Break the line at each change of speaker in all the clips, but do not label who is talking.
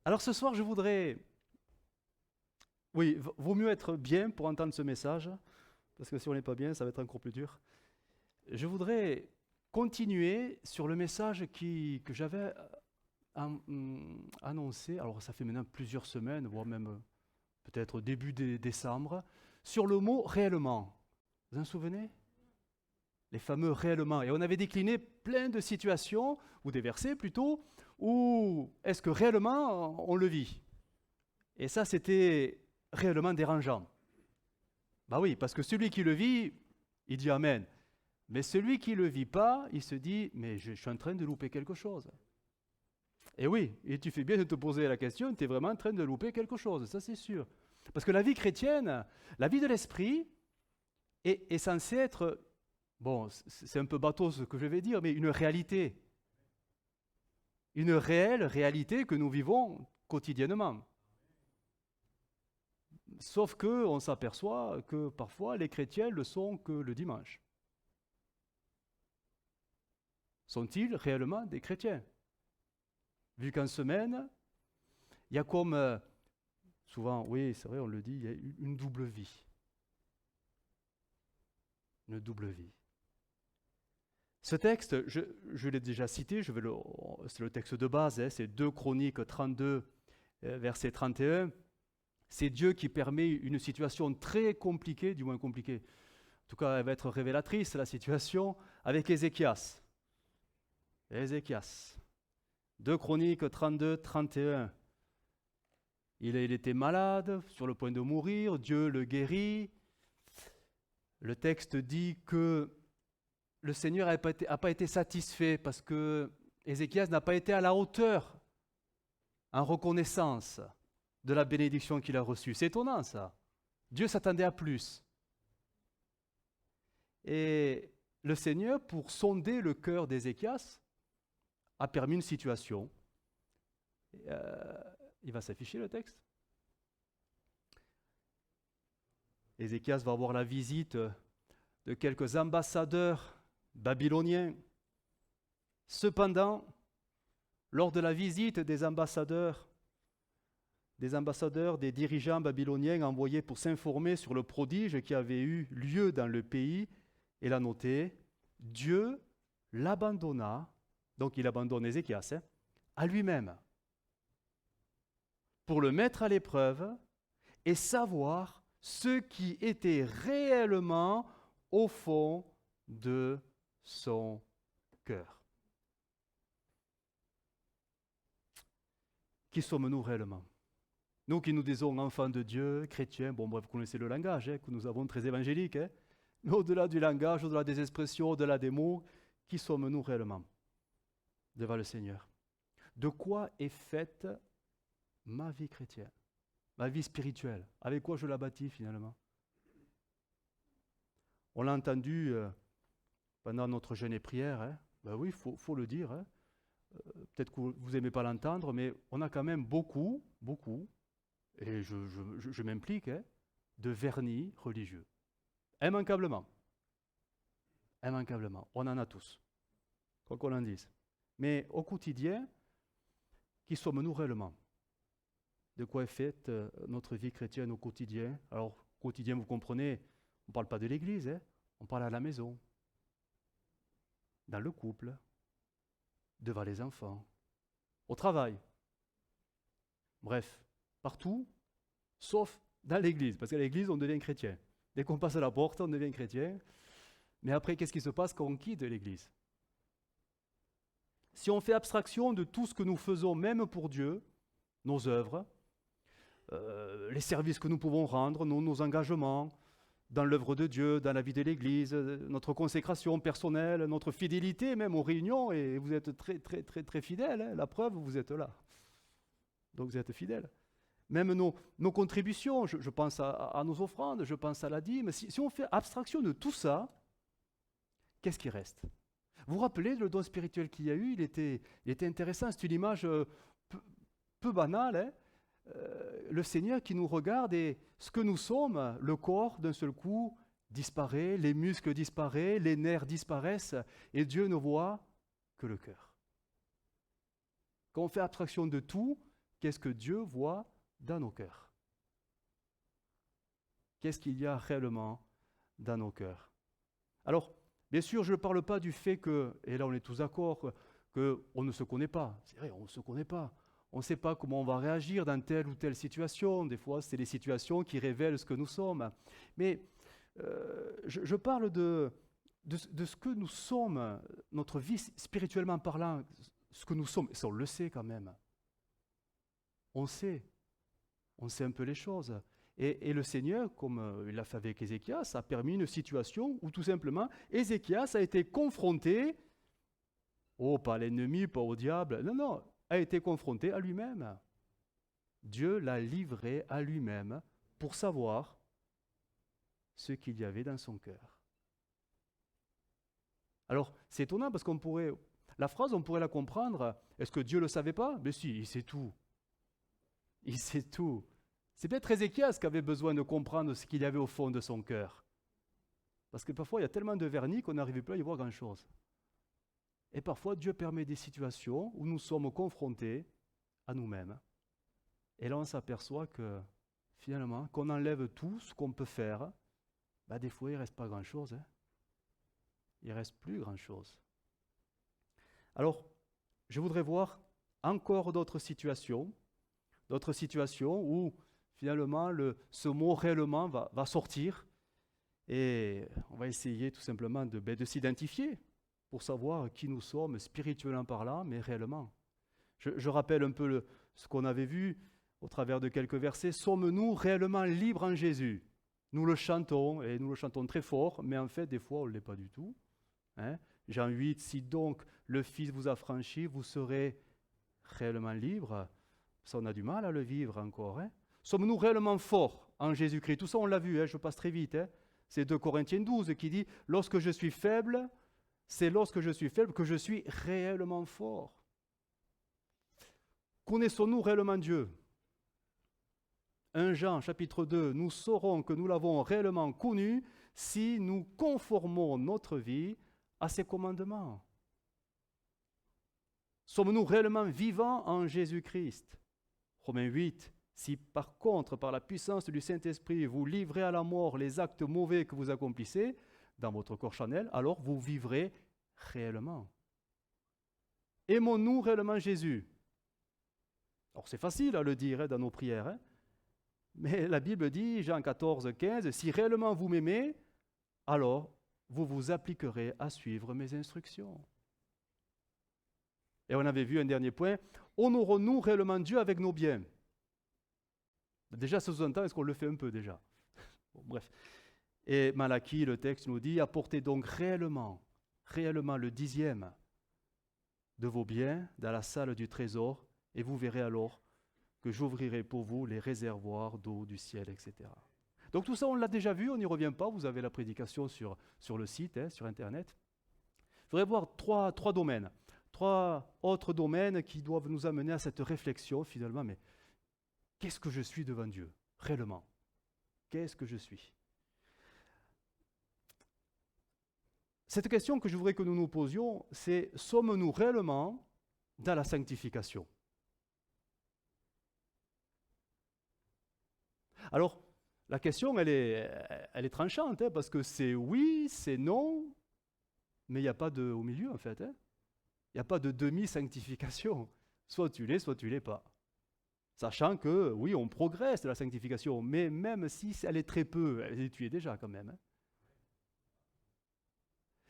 Alors ce soir, je voudrais... Oui, vaut mieux être bien pour entendre ce message, parce que si on n'est pas bien, ça va être encore plus dur. Je voudrais continuer sur le message que j'avais annoncé, alors ça fait maintenant plusieurs semaines, voire même peut-être début décembre, sur le mot réellement. Vous en souvenez? Les fameux réellement. Et on avait décliné plein de situations, ou des versets plutôt, où est-ce que réellement on le vit? Et ça, c'était réellement dérangeant. Bah oui, parce que celui qui le vit, il dit Amen. Mais celui qui ne le vit pas, il se dit, mais je suis en train de louper quelque chose. Et oui, et tu fais bien de te poser la question, tu es vraiment en train de louper quelque chose, ça c'est sûr. Parce que la vie chrétienne, la vie de l'esprit, est censée être, bon, c'est un peu bateau ce que je vais dire, mais une réalité. Une réelle réalité que nous vivons quotidiennement. Sauf que on s'aperçoit que parfois les chrétiens le sont que le dimanche. Sont-ils réellement des chrétiens? Vu qu'en semaine, il y a comme, souvent, oui, c'est vrai, on le dit, il y a une double vie. Une double vie. Ce texte, je l'ai déjà cité, c'est le texte de base, hein, c'est 2 Chroniques 32, verset 31. C'est Dieu qui permet une situation très compliquée, du moins compliquée. En tout cas, elle va être révélatrice, la situation, avec Ézéchias. Ézéchias. 2 Chroniques 32, 31. Il était malade, sur le point de mourir, Dieu le guérit. Le texte dit que le Seigneur n'a pas été satisfait parce que Ézéchias n'a pas été à la hauteur en reconnaissance de la bénédiction qu'il a reçue. C'est étonnant ça. Dieu s'attendait à plus. Et le Seigneur, pour sonder le cœur d'Ézéchias, a permis une situation. Il va s'afficher le texte. Ézéchias va avoir la visite de quelques ambassadeurs babyloniens. Cependant, lors de la visite des ambassadeurs, des dirigeants babyloniens envoyés pour s'informer sur le prodige qui avait eu lieu dans le pays, il a noté, Dieu l'abandonna, donc il abandonne Ézéchias, à lui-même, pour le mettre à l'épreuve et savoir ce qui était réellement au fond de son cœur. Qui sommes-nous réellement? Nous qui nous disons enfants de Dieu, chrétiens, bon bref, vous connaissez le langage que nous avons très évangélique, mais au-delà du langage, au-delà des expressions, au-delà des mots, qui sommes-nous réellement devant le Seigneur? De quoi est faite ma vie chrétienne, ma vie spirituelle? Avec quoi je la bâtis finalement? On l'a entendu pendant notre jeûne et prière, ben oui, il faut le dire, peut-être que vous n'aimez pas l'entendre, mais on a quand même beaucoup, et je m'implique, de vernis religieux. Immanquablement. Immanquablement. On en a tous, quoi qu'on en dise. Mais au quotidien, qui sommes-nous réellement? De quoi est faite notre vie chrétienne au quotidien? Alors, quotidien, vous comprenez, on ne parle pas de l'église, on parle à la maison, dans le couple, devant les enfants, au travail. Bref, partout, sauf dans l'église, parce qu'à l'église, on devient chrétien. Dès qu'on passe à la porte, on devient chrétien. Mais après, qu'est-ce qui se passe quand on quitte l'église? Si on fait abstraction de tout ce que nous faisons, même pour Dieu, nos œuvres, les services que nous pouvons rendre, nos engagements dans l'œuvre de Dieu, dans la vie de l'Église, notre consécration personnelle, notre fidélité même aux réunions, et vous êtes très fidèles, la preuve, vous êtes là. Donc vous êtes fidèles. Même nos contributions, je pense à nos offrandes, je pense à la dîme, si on fait abstraction de tout ça, qu'est-ce qui reste? Vous vous rappelez le don spirituel qu'il y a eu, il était intéressant, c'est une image peu banale, le Seigneur qui nous regarde et ce que nous sommes, le corps d'un seul coup disparaît, les muscles disparaissent, les nerfs disparaissent et Dieu ne voit que le cœur. Quand on fait abstraction de tout, qu'est-ce que Dieu voit dans nos cœurs. Qu'est-ce qu'il y a réellement dans nos cœurs. Alors, bien sûr, je ne parle pas du fait que, et là on est tous d'accord, qu'on ne se connaît pas. C'est vrai, on ne se connaît pas. On ne sait pas comment on va réagir dans telle ou telle situation. Des fois, c'est les situations qui révèlent ce que nous sommes. Mais je parle de ce que nous sommes, notre vie spirituellement parlant, ce que nous sommes. Ça, on le sait quand même. On sait un peu les choses. Et le Seigneur, comme il l'a fait avec Ézéchias, a permis une situation où tout simplement, Ézéchias a été confronté, pas à l'ennemi, pas au diable, non, a été confronté à lui-même. Dieu l'a livré à lui-même pour savoir ce qu'il y avait dans son cœur. Alors, c'est étonnant parce la phrase, on pourrait la comprendre, est-ce que Dieu ne le savait pas? Mais si, il sait tout. Il sait tout. C'est peut-être Ézéchias qui avait besoin de comprendre ce qu'il y avait au fond de son cœur. Parce que parfois, il y a tellement de vernis qu'on n'arrive plus à y voir grand-chose. Et parfois, Dieu permet des situations où nous sommes confrontés à nous-mêmes. Et là, on s'aperçoit que, finalement, qu'on enlève tout ce qu'on peut faire, des fois, il ne reste pas grand-chose. Il ne reste plus grand-chose. Alors, je voudrais voir encore d'autres situations où, finalement, ce mot réellement va sortir. Et on va essayer tout simplement de s'identifier pour savoir qui nous sommes spirituellement parlant, mais réellement. Je rappelle un peu ce qu'on avait vu au travers de quelques versets. Sommes-nous réellement libres en Jésus? Nous le chantons, et nous le chantons très fort, mais en fait, des fois, on ne l'est pas du tout. Jean 8, si donc le Fils vous a franchi, vous serez réellement libres. Ça, on a du mal à le vivre encore. Sommes-nous réellement forts en Jésus-Christ? Tout ça, on l'a vu, je passe très vite. C'est 2 Corinthiens 12 qui dit « Lorsque je suis faible, c'est lorsque je suis faible que je suis réellement fort. » Connaissons-nous réellement Dieu? 1 Jean chapitre 2, nous saurons que nous l'avons réellement connu si nous conformons notre vie à ses commandements. Sommes-nous réellement vivants en Jésus-Christ? Romains 8, si par contre, par la puissance du Saint-Esprit, vous livrez à la mort les actes mauvais que vous accomplissez dans votre corps charnel, alors vous vivrez réellement. Aimons-nous réellement Jésus? Alors c'est facile à le dire dans nos prières, mais la Bible dit, Jean 14, 15, si réellement vous m'aimez, alors vous vous appliquerez à suivre mes instructions. Et on avait vu un dernier point, honorons-nous réellement Dieu avec nos biens? Déjà, ça sous-entend, est-ce qu'on le fait un peu déjà? Bon, bref. Et Malachie, le texte nous dit, apportez donc réellement le 10e de vos biens dans la salle du trésor, et vous verrez alors que j'ouvrirai pour vous les réservoirs d'eau du ciel, etc. Donc tout ça, on l'a déjà vu, on n'y revient pas, vous avez la prédication sur le site, sur Internet. Je voudrais voir trois domaines, 3 autres domaines qui doivent nous amener à cette réflexion finalement, mais qu'est-ce que je suis devant Dieu, réellement? Qu'est-ce que je suis? Cette question que je voudrais que nous nous posions, c'est sommes-nous réellement dans la sanctification? Alors, la question, elle est tranchante, parce que c'est oui, c'est non, mais il n'y a pas au milieu, en fait. Il n'y a pas de demi-sanctification. Soit tu l'es pas. Sachant que, oui, on progresse de la sanctification, mais même si elle est très peu, tu y es déjà quand même.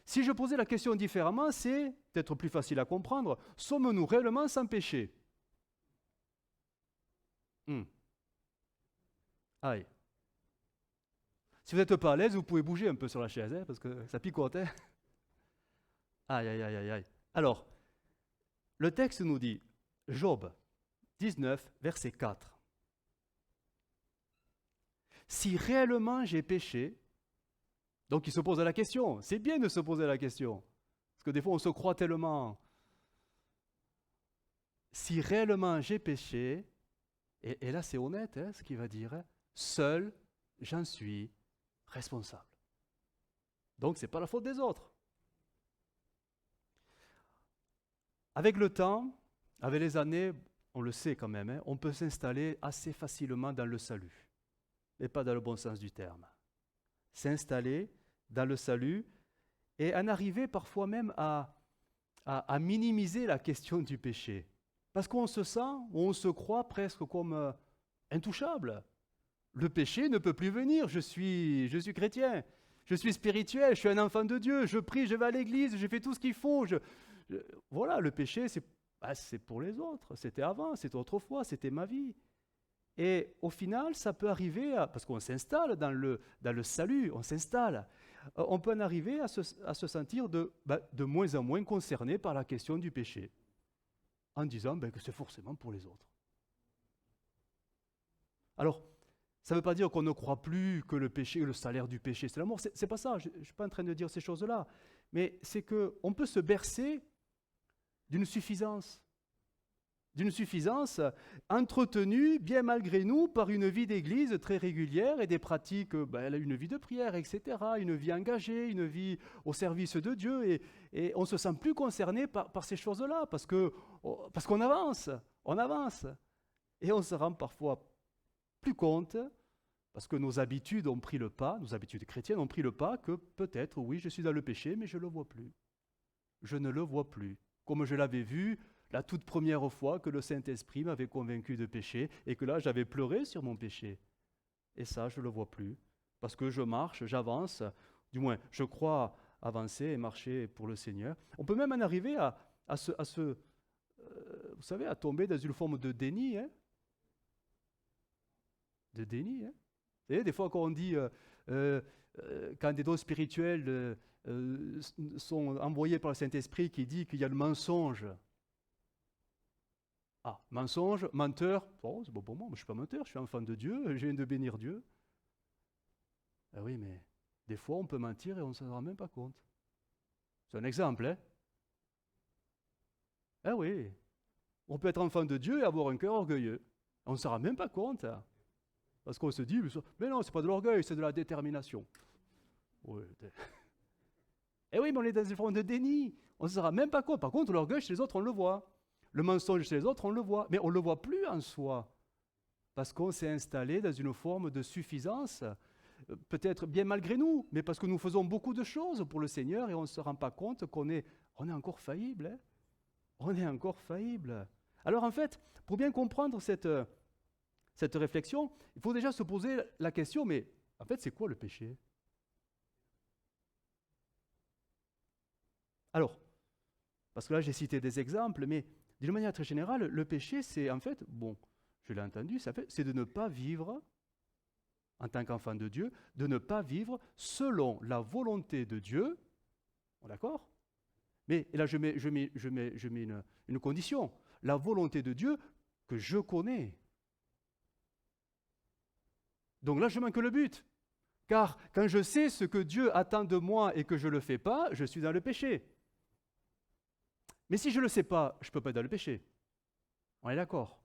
Si je posais la question différemment, c'est peut-être plus facile à comprendre. Sommes-nous réellement sans péché? Aïe. Si vous n'êtes pas à l'aise, vous pouvez bouger un peu sur la chaise, parce que ça picote. Aïe, aïe, aïe, aïe, aïe. Alors, le texte nous dit, Job 19, verset 4. Si réellement j'ai péché, donc il se pose la question, c'est bien de se poser la question, parce que des fois on se croit tellement. Si réellement j'ai péché, et là c'est honnête ce qu'il va dire, seul j'en suis responsable. Donc ce n'est pas la faute des autres. Avec le temps, avec les années, on le sait quand même, on peut s'installer assez facilement dans le salut, mais pas dans le bon sens du terme. S'installer dans le salut et en arriver parfois même à minimiser la question du péché. Parce qu'on se sent, ou on se croit presque comme intouchable. Le péché ne peut plus venir, je suis chrétien, je suis spirituel, je suis un enfant de Dieu, je prie, je vais à l'église, je fais tout ce qu'il faut. Voilà, le péché, c'est pour les autres, c'était avant, c'était autrefois, c'était ma vie. Et au final, ça peut arriver, parce qu'on s'installe dans le salut, on s'installe, on peut en arriver à se sentir de moins en moins concerné par la question du péché, en disant que c'est forcément pour les autres. Alors, ça ne veut pas dire qu'on ne croit plus que le péché, le salaire du péché, c'est l'amour. C'est pas ça, je ne suis pas en train de dire ces choses-là. Mais c'est qu'on peut se bercer d'une suffisance entretenue, bien malgré nous, par une vie d'église très régulière et des pratiques, une vie de prière, etc., une vie engagée, une vie au service de Dieu. Et on ne se sent plus concerné par ces choses-là, parce qu'on avance, Et on se rend parfois plus compte, parce que nos habitudes ont pris le pas, nos habitudes chrétiennes ont pris le pas, que peut-être, oui, je suis dans le péché, mais je ne le vois plus. Je ne le vois plus. Comme je l'avais vu la toute première fois que le Saint-Esprit m'avait convaincu de péché, et que là, j'avais pleuré sur mon péché. Et ça, je ne le vois plus. Parce que je marche, j'avance, du moins, je crois avancer et marcher pour le Seigneur. On peut même en arriver vous savez, à tomber dans une forme de déni, de déni. Vous savez, des fois, quand on dit, quand des dons spirituels sont envoyés par le Saint-Esprit qui dit qu'il y a le mensonge. Ah, mensonge, menteur, bon, c'est bon pour moi, je ne suis pas menteur, je suis enfant de Dieu, je viens de bénir Dieu. Ah oui, mais des fois, on peut mentir et on ne s'en rend même pas compte. C'est un exemple, hein? Ah oui, on peut être enfant de Dieu et avoir un cœur orgueilleux. On ne s'en rend même pas compte. Parce qu'on se dit, mais non, c'est pas de l'orgueil, c'est de la détermination. Oui. Eh oui, mais on est dans une forme de déni. On ne se rend même pas compte. Par contre, l'orgueil chez les autres, on le voit. Le mensonge chez les autres, on le voit. Mais on ne le voit plus en soi. Parce qu'on s'est installé dans une forme de suffisance, peut-être bien malgré nous, mais parce que nous faisons beaucoup de choses pour le Seigneur et on ne se rend pas compte qu'on est encore faillible. Hein. On est encore faillible. Alors en fait, pour bien comprendre cette réflexion, il faut déjà se poser la question, mais en fait, c'est quoi le péché? Alors, parce que là, j'ai cité des exemples, mais d'une manière très générale, le péché, c'est en fait, bon, je l'ai entendu, c'est de ne pas vivre, en tant qu'enfant de Dieu, de ne pas vivre selon la volonté de Dieu, d'accord? Mais et là, je mets une condition, la volonté de Dieu que je connais. Donc là, je manque le but. Car quand je sais ce que Dieu attend de moi et que je ne le fais pas, je suis dans le péché. Mais si je ne le sais pas, je ne peux pas être dans le péché. On est d'accord.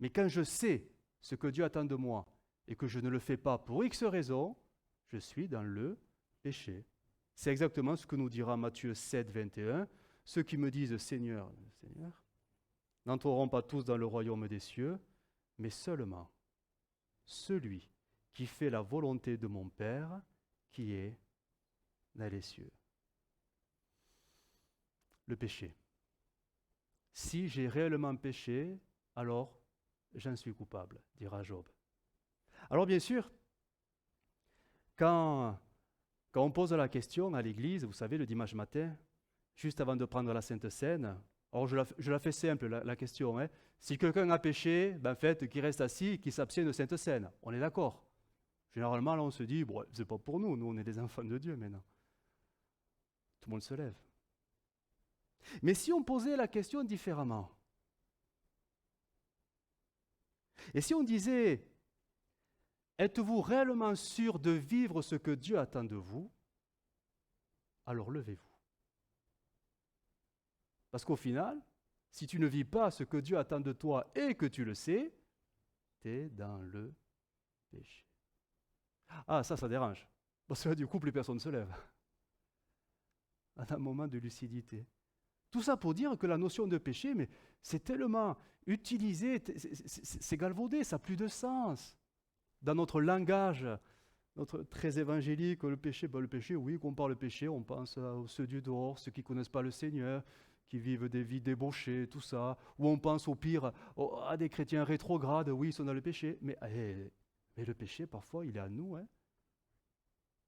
Mais quand je sais ce que Dieu attend de moi et que je ne le fais pas pour X raisons, je suis dans le péché. C'est exactement ce que nous dira Matthieu 7, 21. Ceux qui me disent Seigneur, Seigneur, n'entreront pas tous dans le royaume des cieux, mais seulement celui qui fait la volonté de mon Père qui est dans les cieux. Le péché. Si j'ai réellement péché, alors j'en suis coupable, dira Job. Alors bien sûr, quand on pose la question à l'église, vous savez, le dimanche matin, juste avant de prendre la Sainte Seine, alors je la fais simple, la question, hein. Si quelqu'un a péché, en fait, qu'il reste assis, qu'il s'abstienne de Sainte Seine. On est d'accord. Généralement, là, on se dit, bon, c'est pas pour nous, nous, on est des enfants de Dieu maintenant. Tout le monde se lève. Mais si on posait la question différemment, et si on disait, êtes-vous réellement sûr de vivre ce que Dieu attend de vous? Alors levez-vous. Parce qu'au final, si tu ne vis pas ce que Dieu attend de toi et que tu le sais, tu es dans le péché. Ah, ça dérange. Parce que là, du coup, plus personne ne se lève. À un moment de lucidité. Tout ça pour dire que la notion de péché, mais c'est tellement utilisé, c'est galvaudé, ça n'a plus de sens. Dans notre langage, notre très évangélique, le péché, le péché, oui, quand on parle de péché, on pense à ceux du dehors, ceux qui ne connaissent pas le Seigneur, qui vivent des vies débauchées, tout ça. Ou on pense au pire à des chrétiens rétrogrades, oui, ils sont dans le péché. Mais le péché, parfois, il est à nous, hein,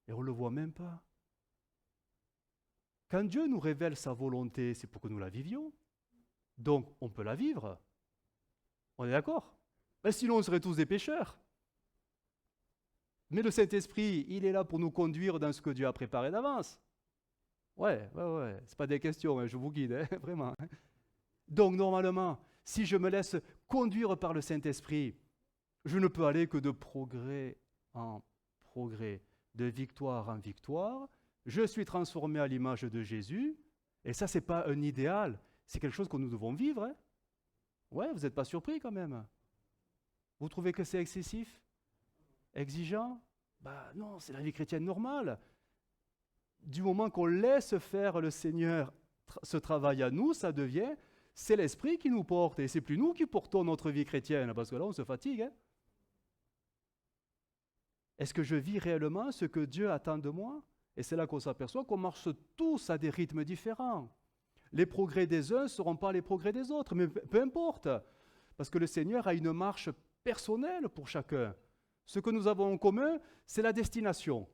et on ne le voit même pas. Quand Dieu nous révèle sa volonté, c'est pour que nous la vivions. Donc, on peut la vivre. On est d'accord? Ben, sinon, on serait tous des pécheurs. Mais le Saint-Esprit, il est là pour nous conduire dans ce que Dieu a préparé d'avance. Ouais. C'est pas des questions, hein, je vous guide, hein, vraiment. Donc, normalement, si je me laisse conduire par le Saint-Esprit, je ne peux aller que de progrès en progrès, de victoire en victoire. Je suis transformé à l'image de Jésus, et ça, ce n'est pas un idéal, c'est quelque chose que nous devons vivre. Hein. Ouais, vous n'êtes pas surpris quand même. Vous trouvez que c'est excessif? Exigeant? Bah non, c'est la vie chrétienne normale. Du moment qu'on laisse faire le Seigneur ce travail à nous, ça devient, c'est l'Esprit qui nous porte, et c'est plus nous qui portons notre vie chrétienne, parce que là, on se fatigue. Hein. Est-ce que je vis réellement ce que Dieu attend de moi? Et c'est là qu'on s'aperçoit qu'on marche tous à des rythmes différents. Les progrès des uns ne seront pas les progrès des autres, mais peu importe, parce que le Seigneur a une marche personnelle pour chacun. Ce que nous avons en commun, c'est la destination.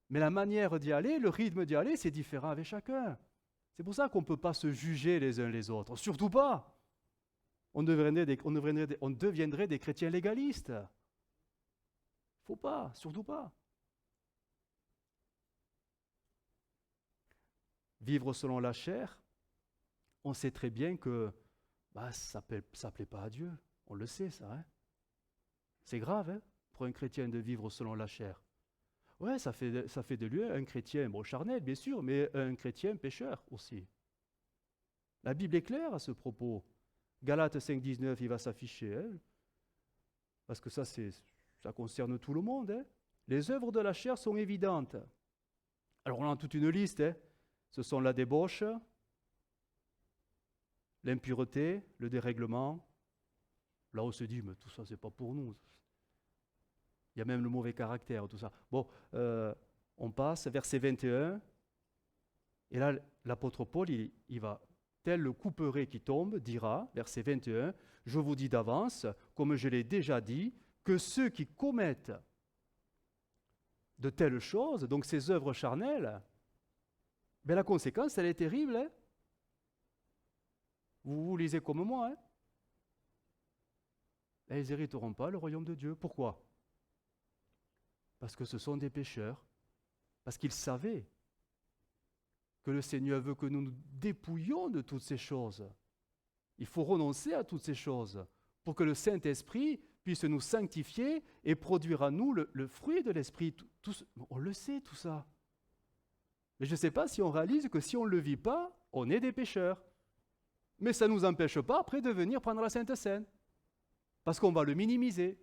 Mais la manière d'y aller, le rythme d'y aller, c'est différent avec chacun. C'est pour ça qu'on ne peut pas se juger les uns les autres, surtout pas. On deviendrait des chrétiens légalistes. Faut pas, surtout pas. Vivre selon la chair, on sait très bien que ça ne plaît pas à Dieu. On le sait, ça. Hein. C'est grave, hein, pour un chrétien de vivre selon la chair. Ouais, ça fait de lui un chrétien, charnel, bien sûr, mais un chrétien pécheur aussi. La Bible est claire à ce propos. Galates 5,19, il va s'afficher, hein, parce que ça concerne tout le monde. Hein. Les œuvres de la chair sont évidentes. Alors on a toute une liste. Hein. Ce sont la débauche, l'impureté, le dérèglement. Là, on se dit, mais tout ça, c'est pas pour nous. Il y a même le mauvais caractère, tout ça. Bon, on passe, verset 21. Et là, l'apôtre Paul, il va, tel le couperet qui tombe, dira, verset 21, « Je vous dis d'avance, comme je l'ai déjà dit, que ceux qui commettent de telles choses, donc ces œuvres charnelles, ben la conséquence, elle est terrible. Hein. Vous lisez comme moi. Hein. Et ils n'hériteront pas le royaume de Dieu. Pourquoi? Parce que ce sont des pécheurs. Parce qu'ils savaient que le Seigneur veut que nous nous dépouillions de toutes ces choses. Il faut renoncer à toutes ces choses pour que le Saint-Esprit puisse nous sanctifier et produire à nous le fruit de l'Esprit. On le sait, tout ça. Mais je ne sais pas si on réalise que si on ne le vit pas, on est des pécheurs. Mais ça ne nous empêche pas après de venir prendre la Sainte Seine. Parce qu'on va le minimiser.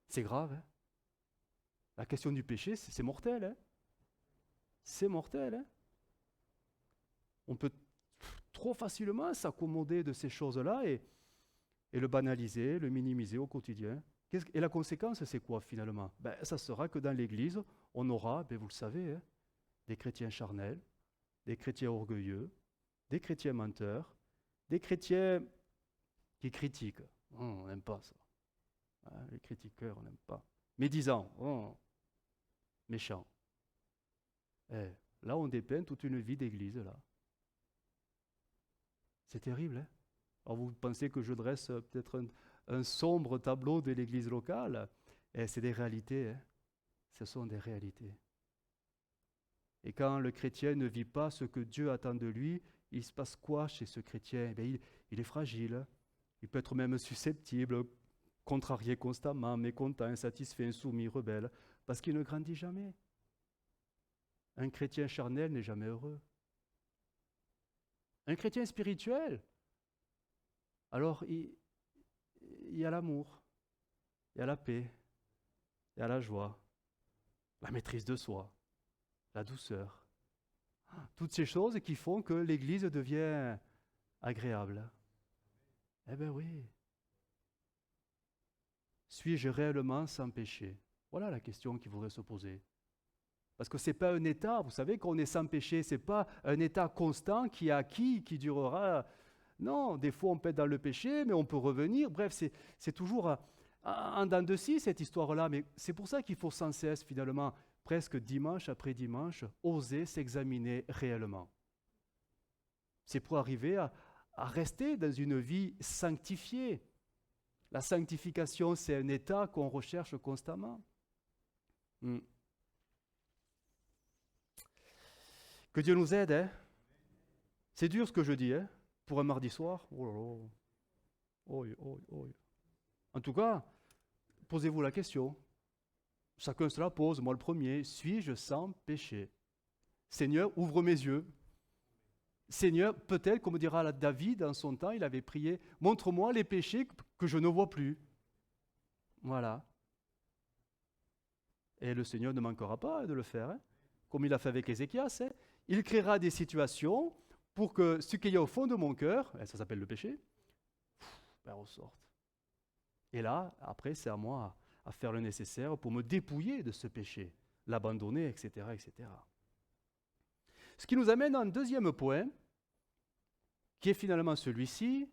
C'est grave. Hein. La question du péché, c'est mortel. Hein. C'est mortel. Hein. On peut trop facilement s'accommoder de ces choses-là et le banaliser, le minimiser au quotidien. Et la conséquence, c'est quoi finalement? Ça sera que dans l'Église, on aura, vous le savez, hein, des chrétiens charnels, des chrétiens orgueilleux, des chrétiens menteurs, des chrétiens qui critiquent. On n'aime pas ça. Hein, les critiqueurs, on n'aime pas. Médisants, méchants. Là, on dépeint toute une vie d'église, là. C'est terrible, hein? Alors, vous pensez que je dresse peut-être un sombre tableau de l'église locale? C'est des réalités, hein? Ce sont des réalités. Et quand le chrétien ne vit pas ce que Dieu attend de lui, il se passe quoi chez ce chrétien? Il est fragile, il peut être même susceptible, contrarié constamment, mécontent, insatisfait, insoumis, rebelle, parce qu'il ne grandit jamais. Un chrétien charnel n'est jamais heureux. Un chrétien spirituel, alors il y a l'amour, il y a la paix, il y a la joie, la maîtrise de soi, la douceur. Toutes ces choses qui font que l'Église devient agréable. Eh bien oui. Suis-je réellement sans péché? Voilà la question qu'il faudrait se poser. Parce que ce n'est pas un état, vous savez qu'on est sans péché, ce n'est pas un état constant qui est acquis, qui durera. Non, des fois on peut être dans le péché, mais on peut revenir. Bref, c'est toujours en dents de scie cette histoire-là. Mais c'est pour ça qu'il faut sans cesse, finalement, presque dimanche après dimanche, oser s'examiner réellement. C'est pour arriver à rester dans une vie sanctifiée. La sanctification, c'est un état qu'on recherche constamment. Que Dieu nous aide, hein? C'est dur ce que je dis, hein? Pour un mardi soir. Oh là là. Oh, oh, oh. En tout cas, posez-vous la question. Chacun se la pose, moi le premier. Suis-je sans péché? Seigneur, ouvre mes yeux. Seigneur, peut-être, comme dira David en son temps, il avait prié, montre-moi les péchés que je ne vois plus. Voilà. Et le Seigneur ne manquera pas de le faire, hein? Comme il a fait avec Ézéchias. Hein? Il créera des situations pour que ce qu'il y a au fond de mon cœur, et ça s'appelle le péché, ressorte. Et là, après, c'est à moi à faire le nécessaire pour me dépouiller de ce péché, l'abandonner, etc., etc. Ce qui nous amène à un deuxième point, qui est finalement celui-ci,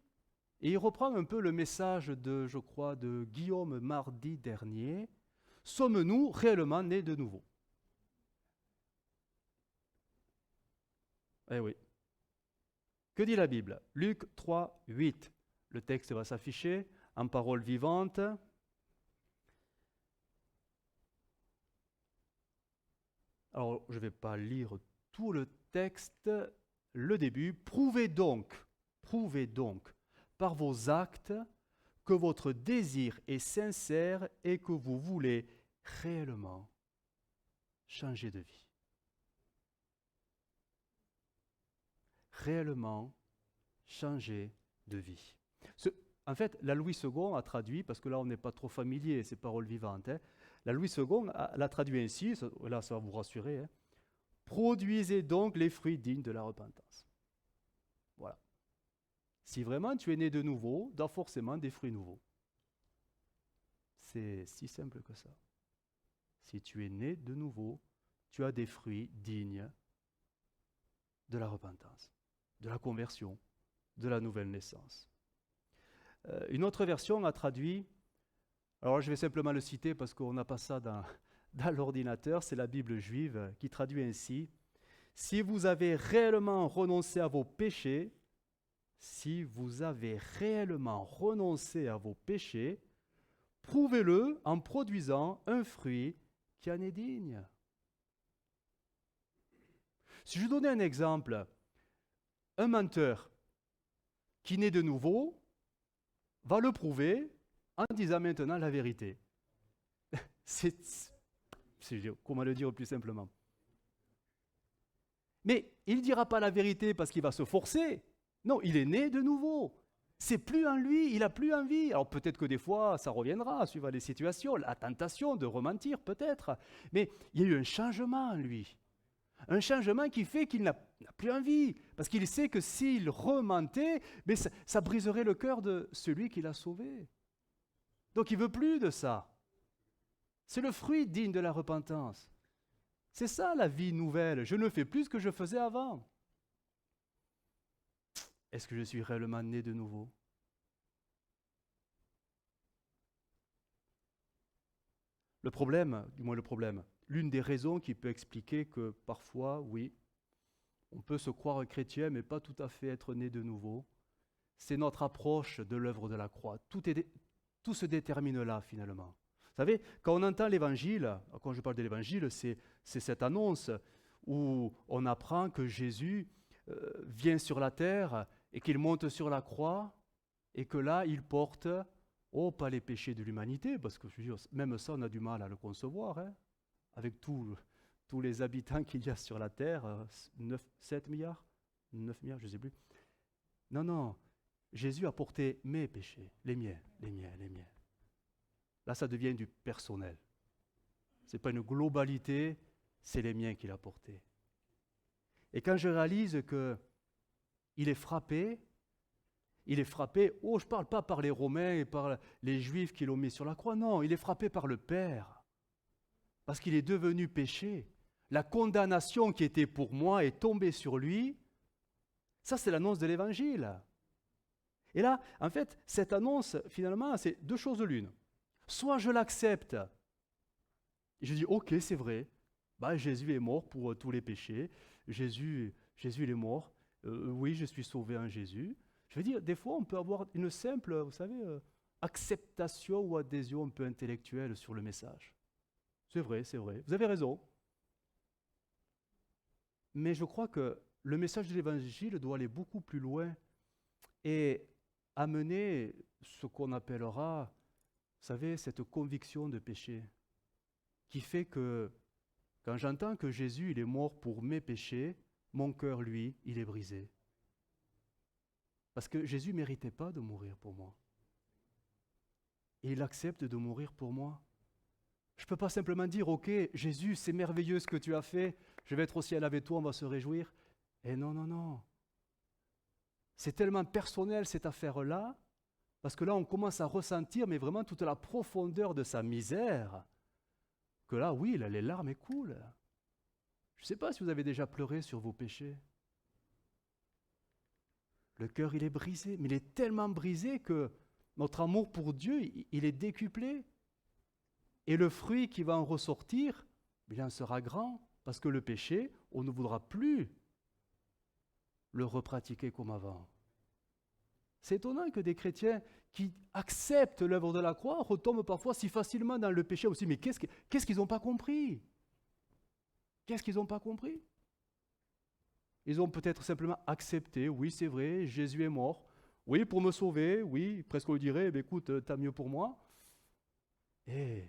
et il reprend un peu le message de, je crois, de Guillaume mardi dernier. Sommes-nous réellement nés de nouveau? Eh oui. Que dit la Bible? Luc 3, 8. Le texte va s'afficher en parole vivante. Alors, je ne vais pas lire tout le texte. Le début. Prouvez donc, par vos actes que votre désir est sincère et que vous voulez réellement changer de vie. Réellement changer de vie. En fait, la Louis II a traduit, parce que là on n'est pas trop familier, ces paroles vivantes, hein, la Louis II l'a traduit ainsi, là ça va vous rassurer, hein, produisez donc les fruits dignes de la repentance. Voilà. Si vraiment tu es né de nouveau, tu as forcément des fruits nouveaux. C'est si simple que ça. Si tu es né de nouveau, tu as des fruits dignes de la repentance, de la conversion, de la nouvelle naissance. Une autre version a traduit, alors je vais simplement le citer parce qu'on n'a pas ça dans l'ordinateur, c'est la Bible juive qui traduit ainsi: si vous avez réellement renoncé à vos péchés, prouvez-le en produisant un fruit qui en est digne. Si je donnais un exemple, un menteur qui naît de nouveau va le prouver en disant maintenant la vérité. Comment le dire plus simplement? Mais il ne dira pas la vérité parce qu'il va se forcer. Non, il est né de nouveau. C'est plus en lui, il n'a plus envie. Alors peut-être que des fois, ça reviendra, suivant les situations, la tentation de rementir peut-être. Mais il y a eu un changement en lui. Un changement qui fait qu'il n'a plus envie. Parce qu'il sait que s'il rementait, mais ça briserait le cœur de celui qui l'a sauvé. Donc il ne veut plus de ça. C'est le fruit digne de la repentance. C'est ça la vie nouvelle. Je ne fais plus ce que je faisais avant. Est-ce que je suis réellement né de nouveau? Le problème, l'une des raisons qui peut expliquer que parfois, oui, on peut se croire chrétien mais pas tout à fait être né de nouveau, c'est notre approche de l'œuvre de la croix. Tout se détermine là finalement. Vous savez, quand on entend l'évangile, quand je parle de l'évangile, c'est cette annonce où on apprend que Jésus vient sur la terre et qu'il monte sur la croix et que là, il porte, pas les péchés de l'humanité, parce que je veux dire, même ça, on a du mal à le concevoir, hein, avec tous les habitants qu'il y a sur la terre, 7 milliards, 9 milliards, je ne sais plus. Non, Jésus a porté mes péchés, les miens. Là, ça devient du personnel. Ce n'est pas une globalité, c'est les miens qu'il a portés. Et quand je réalise que il est frappé, je ne parle pas par les Romains et par les Juifs qui l'ont mis sur la croix, non, il est frappé par le Père, parce qu'il est devenu péché. La condamnation qui était pour moi est tombée sur lui. Ça, c'est l'annonce de l'Évangile. Et là, en fait, cette annonce, finalement, c'est deux choses l'une. Soit je l'accepte, et je dis, ok, c'est vrai, Jésus est mort pour tous les péchés, Jésus il est mort, oui, je suis sauvé en Jésus. Je veux dire, des fois, on peut avoir une simple, vous savez, acceptation ou adhésion un peu intellectuelle sur le message. C'est vrai, vous avez raison. Mais je crois que le message de l'Évangile doit aller beaucoup plus loin et amener ce qu'on appellera, vous savez, cette conviction de péché, qui fait que quand j'entends que Jésus il est mort pour mes péchés, mon cœur, lui, il est brisé. Parce que Jésus ne méritait pas de mourir pour moi. Et il accepte de mourir pour moi. Je ne peux pas simplement dire, ok, Jésus, c'est merveilleux ce que tu as fait, je vais être au ciel avec toi, on va se réjouir. Et non, non, non. C'est tellement personnel cette affaire-là, parce que là, on commence à ressentir, mais vraiment toute la profondeur de sa misère, que là, oui, là, les larmes coulent. Je ne sais pas si vous avez déjà pleuré sur vos péchés. Le cœur, il est brisé, mais il est tellement brisé que notre amour pour Dieu, il est décuplé. Et le fruit qui va en ressortir, il en sera grand, parce que le péché, on ne voudra plus le repratiquer comme avant. C'est étonnant que des chrétiens qui acceptent l'œuvre de la croix retombent parfois si facilement dans le péché aussi. Mais qu'est-ce qu'ils n'ont pas compris? Qu'est-ce qu'ils n'ont pas compris? Ils ont peut-être simplement accepté, oui c'est vrai, Jésus est mort, oui pour me sauver, oui, presque on dirait, écoute, t'as mieux pour moi. Et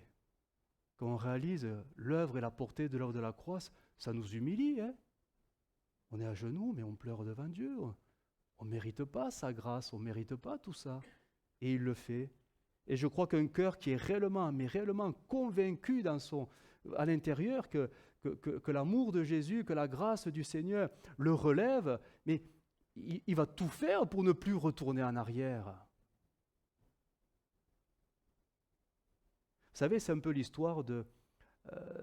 quand on réalise l'œuvre et la portée de l'œuvre de la croix, ça nous humilie. Hein? On est à genoux, mais on pleure devant Dieu. On ne mérite pas sa grâce, on ne mérite pas tout ça. Et il le fait. Et je crois qu'un cœur qui est réellement, mais réellement convaincu à l'intérieur que l'amour de Jésus, que la grâce du Seigneur le relève, mais il va tout faire pour ne plus retourner en arrière. Vous savez, c'est un peu l'histoire de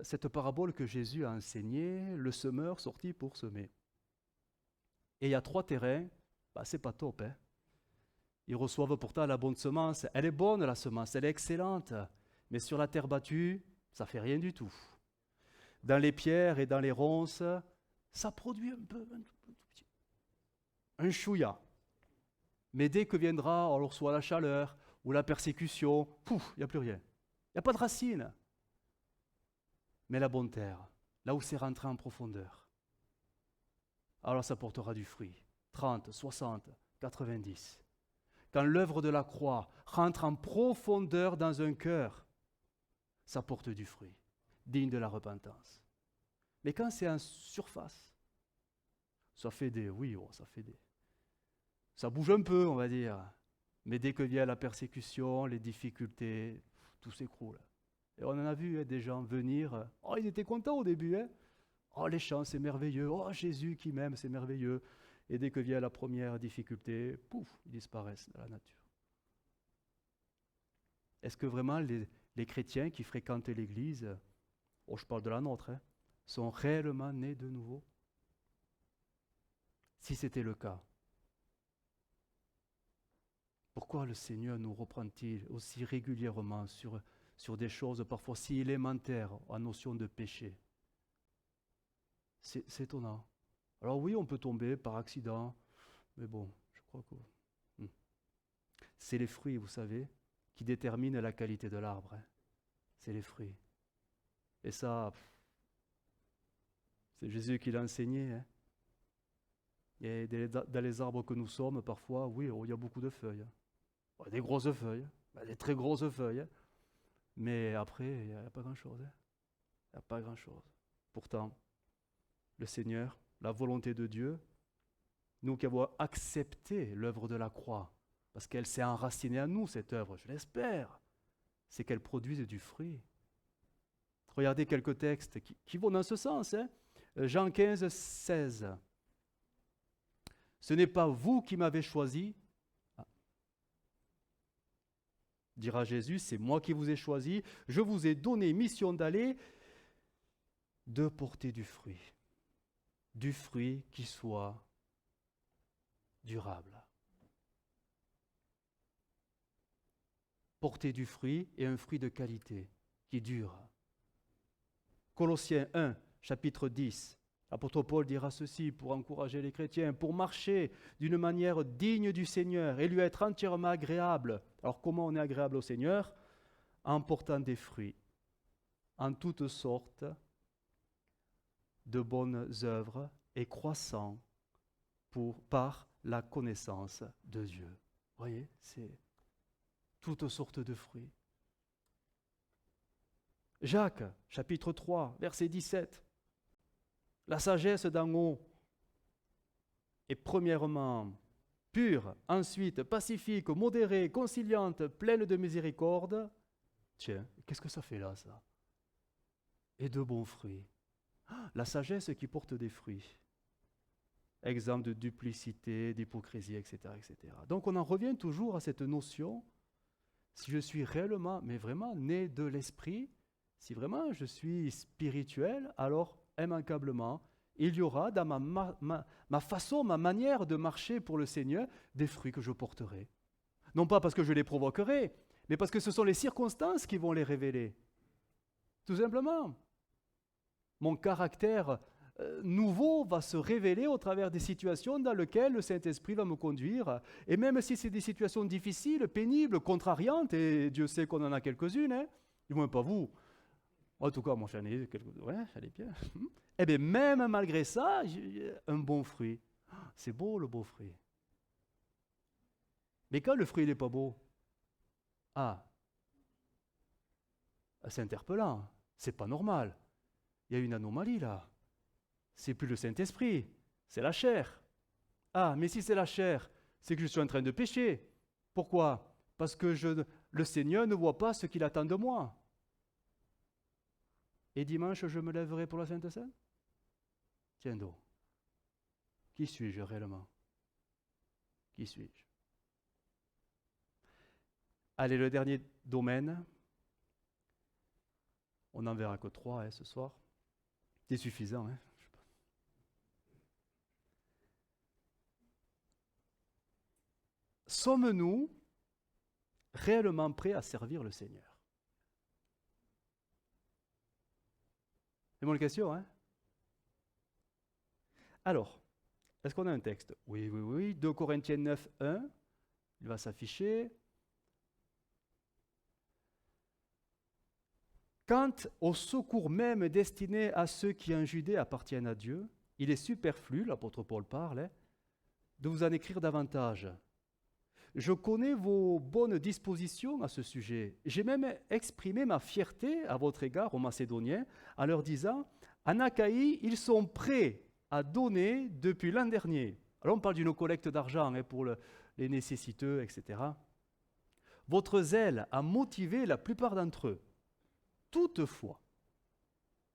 cette parabole que Jésus a enseignée, le semeur sorti pour semer. Et il y a 3 terrains, c'est pas top. Hein. Ils reçoivent pourtant la bonne semence. Elle est bonne la semence, elle est excellente. Mais sur la terre battue, ça fait rien du tout. Dans les pierres et dans les ronces, ça produit un peu, un chouïa. Mais dès que viendra alors soit la chaleur ou la persécution, pouf, il n'y a plus rien. Il n'y a pas de racines. Mais la bonne terre, là où c'est rentré en profondeur, alors ça portera du fruit. 30, 60, 90. Quand l'œuvre de la croix rentre en profondeur dans un cœur, ça porte du fruit, digne de la repentance. Mais quand c'est en surface, ça fait ça bouge un peu, on va dire. Mais dès que vient la persécution, les difficultés, tout s'écroule. Et on en a vu des gens venir, ils étaient contents au début, les chants, c'est merveilleux, Jésus qui m'aime, c'est merveilleux. Et dès que vient la première difficulté, pouf, ils disparaissent dans la nature. Est-ce que vraiment les chrétiens qui fréquentent l'Église, je parle de la nôtre, sont réellement nés de nouveau? Si c'était le cas, pourquoi le Seigneur nous reprend-il aussi régulièrement sur des choses parfois si élémentaires en notion de péché? C'est étonnant. Alors oui, on peut tomber par accident, mais bon, je crois que c'est les fruits, vous savez, qui déterminent la qualité de l'arbre. C'est les fruits. Et ça, c'est Jésus qui l'a enseigné. Et dans les arbres que nous sommes, parfois, oui, il y a beaucoup de feuilles. Des grosses feuilles, des très grosses feuilles. Mais après, il n'y a pas grand-chose. Il n'y a pas grand-chose. Pourtant, le Seigneur, la volonté de Dieu, nous qui avons accepté l'œuvre de la croix, parce qu'elle s'est enracinée en nous, cette œuvre, je l'espère, c'est qu'elle produise du fruit. Regardez quelques textes qui vont dans ce sens. Jean 15, 16. Ce n'est pas vous qui m'avez choisi. Ah. Dira Jésus, c'est moi qui vous ai choisi. Je vous ai donné mission d'aller, de porter du fruit. Du fruit qui soit durable. Porter du fruit et un fruit de qualité qui dure. Colossiens 1, chapitre 10. L'apôtre Paul dira ceci pour encourager les chrétiens, pour marcher d'une manière digne du Seigneur et lui être entièrement agréable. Alors comment on est agréable au Seigneur? En portant des fruits, en toutes sortes de bonnes œuvres et croissant par la connaissance de Dieu. Vous voyez, c'est toutes sortes de fruits. Jacques, chapitre 3, verset 17. La sagesse d'en haut est premièrement pure, ensuite pacifique, modérée, conciliante, pleine de miséricorde. Tiens, qu'est-ce que ça fait là, ça? Et de bons fruits. La sagesse qui porte des fruits. Exemple de duplicité, d'hypocrisie, etc., etc. Donc on en revient toujours à cette notion, si je suis réellement, mais vraiment né de l'esprit, si vraiment je suis spirituel, alors immanquablement, il y aura dans ma façon, ma manière de marcher pour le Seigneur, des fruits que je porterai. Non pas parce que je les provoquerai, mais parce que ce sont les circonstances qui vont les révéler. Tout simplement. Mon caractère nouveau va se révéler au travers des situations dans lesquelles le Saint-Esprit va me conduire. Et même si c'est des situations difficiles, pénibles, contrariantes, et Dieu sait qu'on en a quelques-unes, hein, du moins pas vous. En tout cas, moi j'en ai quelques-unes, ouais, j'allais bien. Eh bien, même malgré ça, j'ai un bon fruit. C'est beau le beau fruit. Mais quand le fruit n'est pas beau, c'est interpellant, c'est pas normal. Il y a une anomalie là. C'est plus le Saint-Esprit, c'est la chair. Mais si c'est la chair, c'est que je suis en train de pécher. Pourquoi? Parce que le Seigneur ne voit pas ce qu'il attend de moi. Et dimanche, je me lèverai pour la Sainte Seine? Tiens donc. Qui suis-je réellement? Qui suis-je? Allez, le dernier domaine. On n'en verra que 3 ce soir. C'est suffisant. Sommes-nous réellement prêts à servir le Seigneur? C'est mon question, hein? Alors, est-ce qu'on a un texte? Oui. 2 Corinthiens 9, 1. Il va s'afficher. Quant au secours même destiné à ceux qui en Judée appartiennent à Dieu, il est superflu, l'apôtre Paul parle, de vous en écrire davantage. Je connais vos bonnes dispositions à ce sujet. J'ai même exprimé ma fierté à votre égard aux Macédoniens en leur disant « En Achaïe, ils sont prêts à donner depuis l'an dernier. » Alors on parle d'une collecte d'argent pour les nécessiteux, etc. « Votre zèle a motivé la plupart d'entre eux. Toutefois,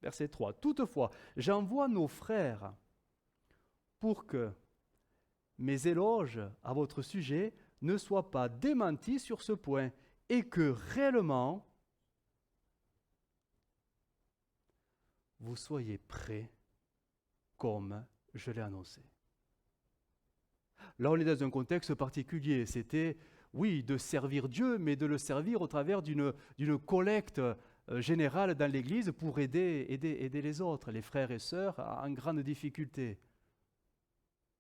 verset 3, toutefois, j'envoie nos frères pour que mes éloges à votre sujet ne soient pas démentis sur ce point et que réellement vous soyez prêts comme je l'ai annoncé. Là, on est dans un contexte particulier. C'était, oui, de servir Dieu, mais de le servir au travers d'une collecte générale dans l'Église pour aider les autres, les frères et sœurs en grande difficulté.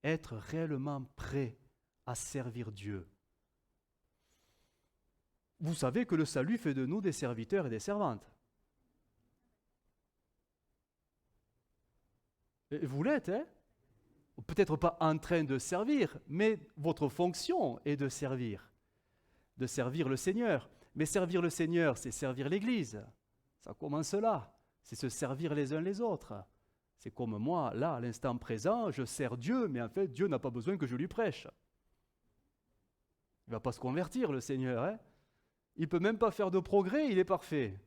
Être réellement prêt à servir Dieu. Vous savez que le salut fait de nous des serviteurs et des servantes. Et vous l'êtes, hein? Peut-être pas en train de servir, mais votre fonction est de servir le Seigneur. Mais servir le Seigneur, c'est servir l'Église. Ça commence là. C'est se servir les uns les autres. C'est comme moi, là, à l'instant présent, je sers Dieu, mais en fait, Dieu n'a pas besoin que je lui prêche. Il ne va pas se convertir, le Seigneur. Hein? Il ne peut même pas faire de progrès, il est parfait.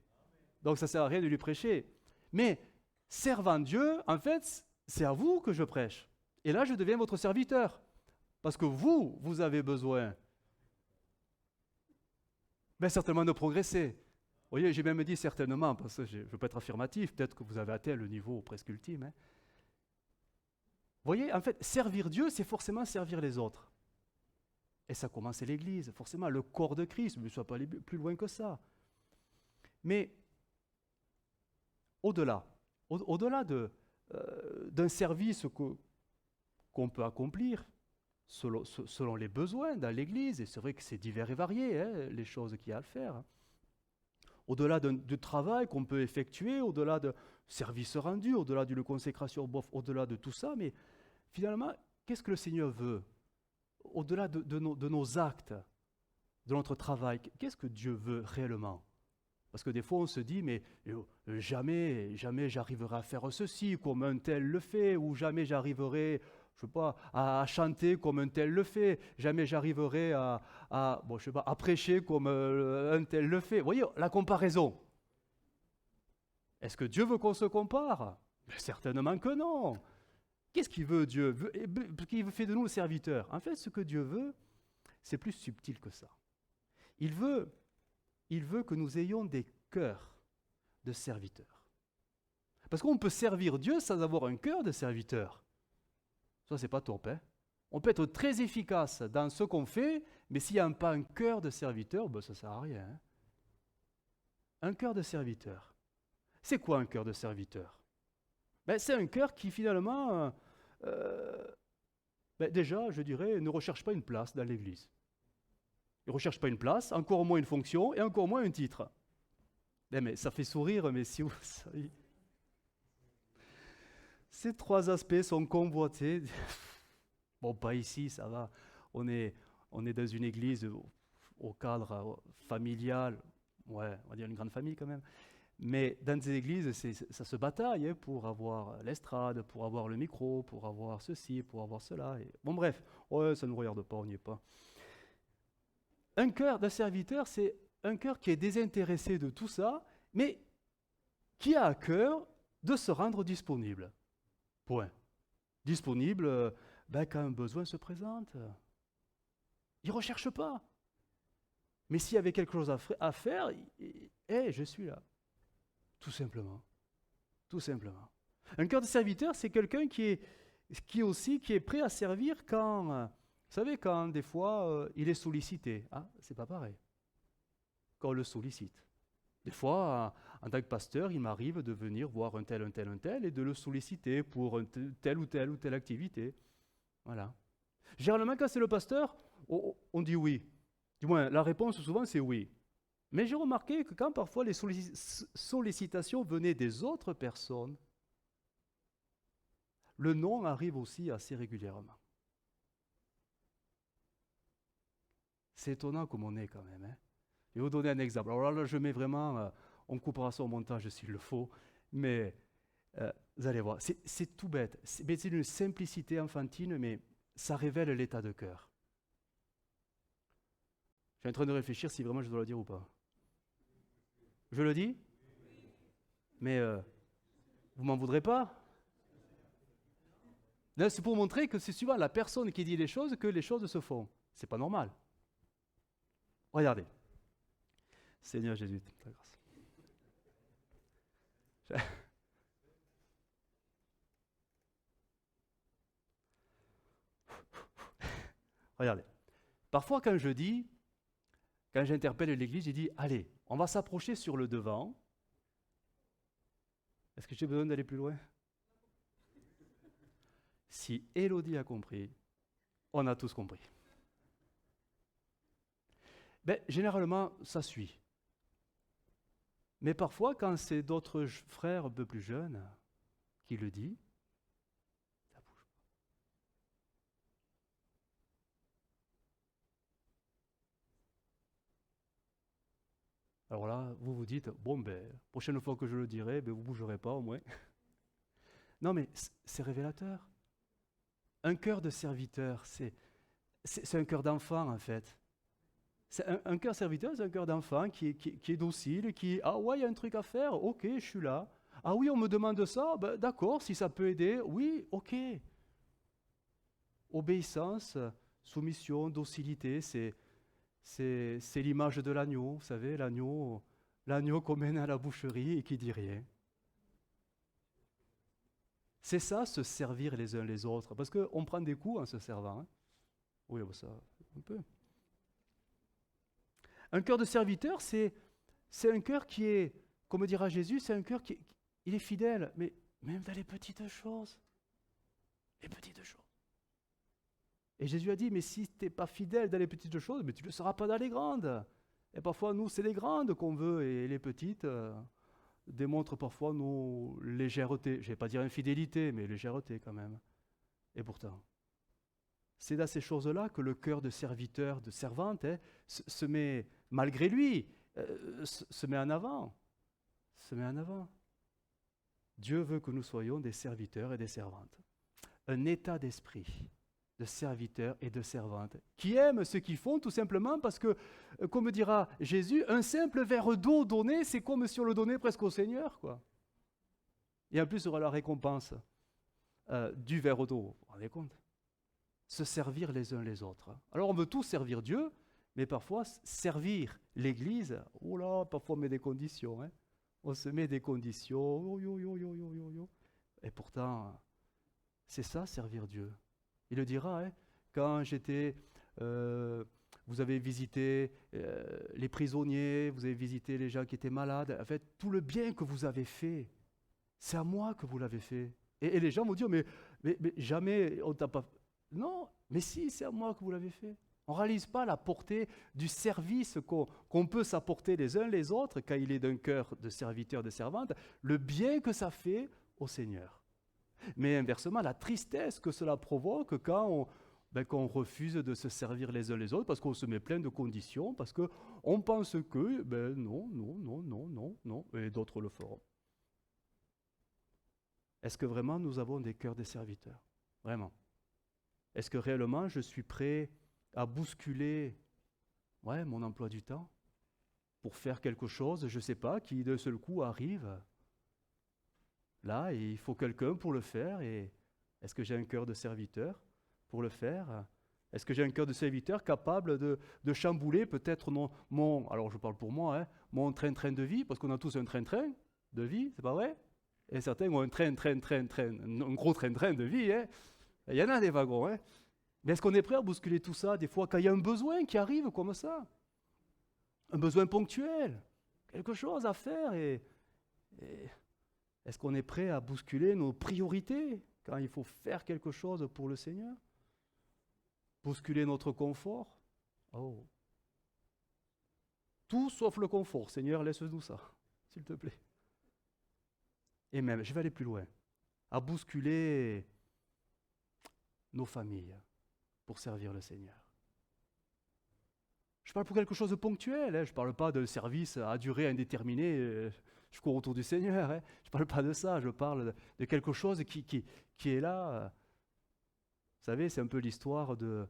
Donc ça ne sert à rien de lui prêcher. Mais servant Dieu, en fait, c'est à vous que je prêche. Et là, je deviens votre serviteur. Parce que vous avez besoin, ben, certainement de progresser. Vous voyez, j'ai même dit certainement, parce que je ne veux pas être affirmatif, peut-être que vous avez atteint le niveau presque ultime. Hein. Vous voyez, en fait, servir Dieu, c'est forcément servir les autres. Et ça commence à l'Église, forcément, le corps de Christ, ne sois pas allé plus loin que ça. Mais au-delà d'un service qu'on peut accomplir selon les besoins dans l'Église, et c'est vrai que c'est divers et varié, hein, les choses qu'il y a à faire, hein. Au-delà du travail qu'on peut effectuer, au-delà de services rendus, au-delà d'une consécration, au-delà de tout ça, mais finalement, qu'est-ce que le Seigneur veut? Au-delà de nos actes, de notre travail, qu'est-ce que Dieu veut réellement? Parce que des fois, on se dit, mais jamais j'arriverai à faire ceci comme un tel le fait, ou jamais j'arriverai, je sais pas, à chanter comme un tel le fait, jamais j'arriverai à prêcher comme un tel le fait. Vous voyez, la comparaison. Est-ce que Dieu veut qu'on se compare? Mais certainement que non. Qu'est-ce qu'il veut, Dieu? Qu'il fait de nous le serviteur. En fait, ce que Dieu veut, c'est plus subtil que ça. Il veut que nous ayons des cœurs de serviteurs. Parce qu'on peut servir Dieu sans avoir un cœur de serviteur. Ça, c'est pas top, hein? On peut être très efficace dans ce qu'on fait, mais s'il n'y a pas un cœur de serviteur, ben, ça ne sert à rien. Hein? Un cœur de serviteur. C'est quoi un cœur de serviteur? Ben, c'est un cœur qui finalement, déjà, je dirais, ne recherche pas une place dans l'Église. Il ne recherche pas une place, encore moins une fonction et encore moins un titre. Mais ça fait sourire, mais si vous savez. Ces trois aspects sont convoités. Bon, pas ici, ça va. On est dans une église au cadre familial, ouais, on va dire une grande famille quand même. Mais dans des églises, ça se bataille hein, pour avoir l'estrade, pour avoir le micro, pour avoir ceci, pour avoir cela. Et... Bon, bref, ouais, ça ne nous regarde pas, on n'y est pas. Un cœur de serviteur, c'est un cœur qui est désintéressé de tout ça, mais qui a à cœur de se rendre disponible. Point. Disponible quand un besoin se présente. Il ne recherche pas. Mais s'il y avait quelque chose à faire, je suis là. Tout simplement. Tout simplement. Un cœur de serviteur, c'est quelqu'un qui est prêt à servir quand, vous savez, quand des fois, il est sollicité. Ah, c'est pas pareil. Quand on le sollicite. Des fois, en tant que pasteur, il m'arrive de venir voir un tel et de le solliciter pour telle ou telle activité. Voilà. Généralement, quand c'est le pasteur, on dit oui. Du moins, la réponse souvent, c'est oui. Mais j'ai remarqué que quand parfois les sollicitations venaient des autres personnes, le non arrive aussi assez régulièrement. C'est étonnant comme on est quand même. Hein. Je vais vous donner un exemple. Alors là, je mets vraiment, on coupera ça au montage s'il le faut, mais vous allez voir, c'est tout bête. C'est une simplicité enfantine, mais ça révèle l'état de cœur. Je suis en train de réfléchir si vraiment je dois le dire ou pas. Je le dis? Mais vous m'en voudrez pas? Là, c'est pour montrer que c'est souvent la personne qui dit les choses que les choses se font. C'est pas normal. Regardez. Seigneur Jésus, ta grâce. Regardez. Parfois, quand j'interpelle l'Église, je dis, allez, on va s'approcher sur le devant. Est-ce que j'ai besoin d'aller plus loin? Si Élodie a compris, on a tous compris. Généralement, ça suit. Mais parfois, quand c'est d'autres frères un peu plus jeunes qui le disent, ça bouge pas. Alors là, vous vous dites, bon, prochaine fois que je le dirai, vous ne bougerez pas au moins. Non, mais c'est révélateur. Un cœur de serviteur, c'est un cœur d'enfant en fait. C'est un cœur serviteur, c'est un cœur d'enfant qui est docile, ah ouais, il y a un truc à faire, ok, je suis là. Ah oui, on me demande ça, d'accord, si ça peut aider, oui, ok. Obéissance, soumission, docilité, c'est l'image de l'agneau, vous savez, l'agneau qu'on mène à la boucherie et qui dit rien. C'est ça, se servir les uns les autres, parce qu'on prend des coups en se servant. Hein. Oui, ça, un peu. Un cœur de serviteur, c'est un cœur qui est, comme dira Jésus, c'est un cœur il est fidèle, mais même dans les petites choses. Les petites choses. Et Jésus a dit, mais si tu n'es pas fidèle dans les petites choses, mais tu ne le seras pas dans les grandes. Et parfois, nous, c'est les grandes qu'on veut, et les petites démontrent parfois nos légèretés. Je ne vais pas dire infidélité, mais légèreté quand même. Et pourtant, c'est dans ces choses-là que le cœur de serviteur, de servante, se met, malgré lui, se met en avant. Se met en avant. Dieu veut que nous soyons des serviteurs et des servantes. Un état d'esprit de serviteurs et de servantes qui aiment ce qu'ils font tout simplement parce que, comme dira Jésus, un simple verre d'eau donné, c'est comme si on le donnait presque au Seigneur, quoi. Et en plus, il y aura la récompense du verre d'eau. Vous vous rendez compte ? Se servir les uns les autres. Alors on veut tous servir Dieu, mais parfois servir l'Église, oh là, parfois on met des conditions. Hein. On se met des conditions, et pourtant, c'est ça, servir Dieu. Il le dira, hein, quand j'étais, vous avez visité les prisonniers, vous avez visité les gens qui étaient malades, en fait, tout le bien que vous avez fait, c'est à moi que vous l'avez fait. Et les gens vont dire, mais jamais on t'a pas... Non, mais si, c'est à moi que vous l'avez fait. On ne réalise pas la portée du service qu'on peut s'apporter les uns les autres quand il est d'un cœur de serviteur, de servante, le bien que ça fait au Seigneur. Mais inversement, la tristesse que cela provoque quand on refuse de se servir les uns les autres, parce qu'on se met plein de conditions, parce qu'on pense que, non, et d'autres le feront. Est-ce que vraiment nous avons des cœurs de serviteurs ? Vraiment ? Est-ce que réellement je suis prêt à bousculer mon emploi du temps pour faire quelque chose, je ne sais pas, qui d'un seul coup arrive là, et il faut quelqu'un pour le faire, et est-ce que j'ai un cœur de serviteur pour le faire ? Est-ce que j'ai un cœur de serviteur capable de chambouler peut-être alors je parle pour moi, hein, mon train-train de vie, parce qu'on a tous un train-train de vie, c'est pas vrai ? Et certains ont un un gros train-train de vie, hein. Il y en a des wagons, hein. Mais est-ce qu'on est prêt à bousculer tout ça, des fois, quand il y a un besoin qui arrive comme ça ? Un besoin ponctuel, quelque chose à faire, et est-ce qu'on est prêt à bousculer nos priorités quand il faut faire quelque chose pour le Seigneur ? Bousculer notre confort ? Oh. Tout sauf le confort. Seigneur, laisse-nous ça, s'il te plaît. Et même, je vais aller plus loin, à bousculer nos familles pour servir le Seigneur. Je parle pour quelque chose de ponctuel, hein. Je ne parle pas de service à durée indéterminée, je cours autour du Seigneur, hein. Je ne parle pas de ça, je parle de quelque chose qui est là. Vous savez, c'est un peu l'histoire de